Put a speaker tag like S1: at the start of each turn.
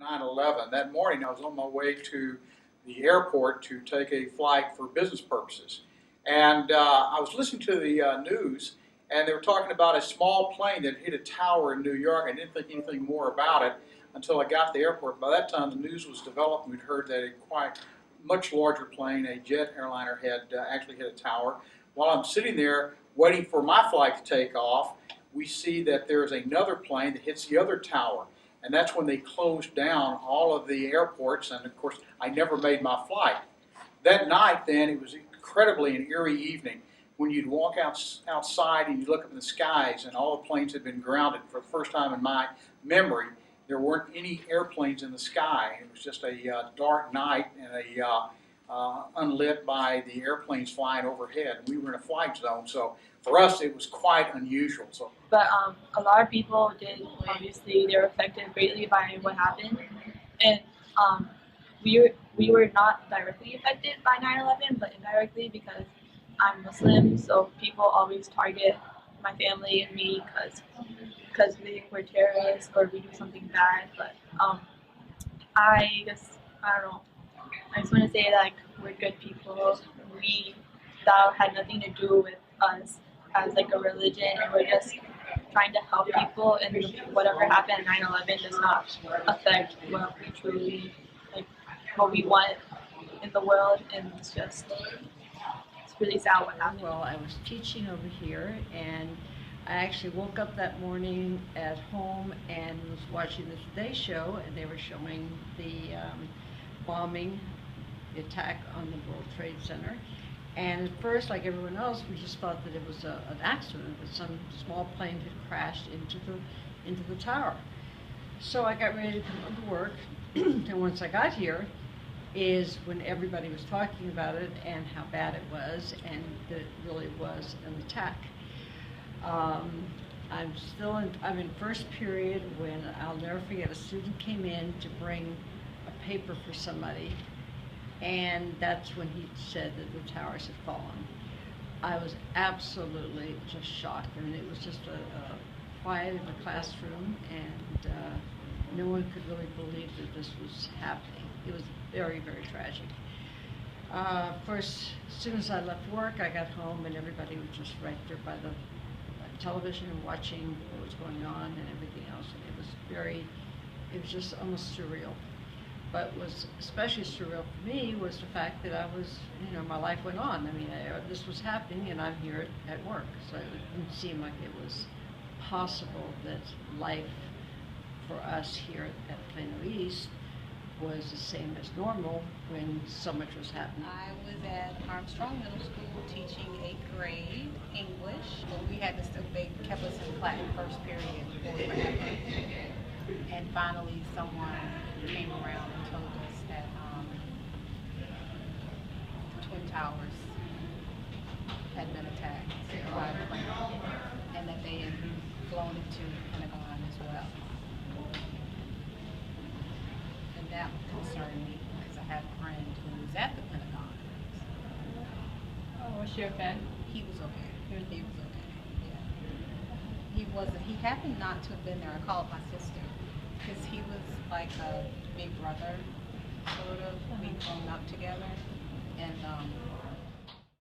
S1: 9/11. That morning I was on my way to the airport to take a flight for business purposes. And I was listening to the news, and they were talking about a small plane that hit a tower in New York. I didn't think anything more about it until I got to the airport. By that time, the news was developed, and we'd heard that a quite much larger plane, a jet airliner, had actually hit a tower. While I'm sitting there waiting for my flight to take off, we see that there's another plane that hits the other tower. And that's when they closed down all of the airports, and of course, I never made my flight. That night, then, it was incredibly an eerie evening when you'd walk outside and you look up in the skies, and all the planes had been grounded. For the first time in my memory, there weren't any airplanes in the sky. It was just a dark night and unlit by the airplanes flying overhead. We were in a flight zone, so for us it was quite unusual.
S2: But a lot of people did, obviously, they were affected greatly by what happened. And we were not directly affected by 9/11, but indirectly because I'm Muslim, so people always target my family and me because we're terrorists or we do something bad. But I guess, I don't know, I just want to say, like, we're good people. That had nothing to do with us as like a religion, and we're just trying to help people, and whatever happened at 9/11 does not affect what we truly, like, what we want in the world, and it's really sad what happened.
S3: Well, I was teaching over here, and I actually woke up that morning at home and was watching the Today Show, and they were showing the bombing, the attack on the World Trade Center. And at first, like everyone else, we just thought that it was an accident, that some small plane had crashed into the tower. So I got ready to come to work, and once I got here, is when everybody was talking about it and how bad it was, and that it really was an attack. I'm in first period when I'll never forget, a student came in to bring a paper for somebody, and that's when he said that the towers had fallen. I was absolutely just shocked. I mean, it was just a quiet in the classroom, and no one could really believe that this was happening. It was very, very tragic. Of course, as soon as I left work, I got home, and everybody was just right there by the television and watching what was going on and everything else, and it was just almost surreal. But what was especially surreal for me was the fact that I was, my life went on. I mean, this was happening, and I'm here at work, so it didn't seem like it was possible that life for us here at Plano East was the same as normal when so much was happening.
S4: I was at Armstrong Middle School teaching 8th grade English. We had this, they kept us in class first period forever. And finally someone came around and told us that Twin Towers had been attacked by a plane, and that they had flown into the Pentagon as well. And that concerned me because I had a friend who was at the Pentagon.
S2: Oh, was she okay?
S4: He was okay. He was okay. Yeah. He happened not to have been there. I called my sister because he was like a big brother, sort of. We'd grown up together, and